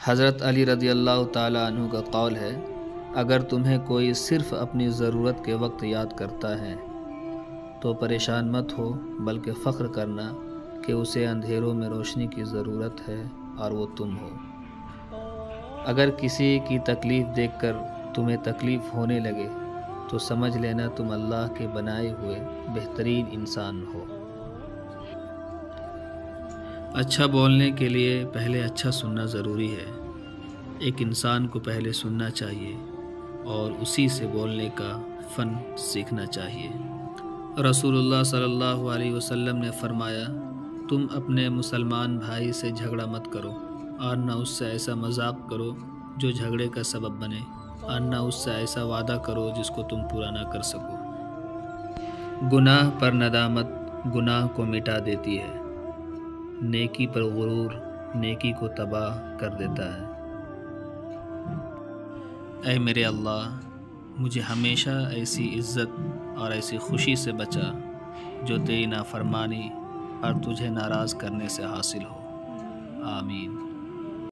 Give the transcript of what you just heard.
حضرت علی رضی اللہ تعالیٰ عنہ کا قول ہے، اگر تمہیں کوئی صرف اپنی ضرورت کے وقت یاد کرتا ہے تو پریشان مت ہو، بلکہ فخر کرنا کہ اسے اندھیروں میں روشنی کی ضرورت ہے اور وہ تم ہو۔ اگر کسی کی تکلیف دیکھ کر تمہیں تکلیف ہونے لگے تو سمجھ لینا تم اللہ کے بنائے ہوئے بہترین انسان ہو۔ اچھا بولنے کے لیے پہلے اچھا سننا ضروری ہے۔ ایک انسان کو پہلے سننا چاہیے اور اسی سے بولنے کا فن سیکھنا چاہیے۔ رسول اللہ صلی اللہ علیہ وسلم نے فرمایا، تم اپنے مسلمان بھائی سے جھگڑا مت کرو اور نہ اس سے ایسا مذاق کرو جو جھگڑے کا سبب بنے، اور نہ اس سے ایسا وعدہ کرو جس کو تم پورا نہ کر سکو۔ گناہ پر ندامت گناہ کو مٹا دیتی ہے، نیکی پر غرور نیکی کو تباہ کر دیتا ہے۔ اے میرے اللہ، مجھے ہمیشہ ایسی عزت اور ایسی خوشی سے بچا جو تیری نافرمانی اور تجھے ناراض کرنے سے حاصل ہو۔ آمین۔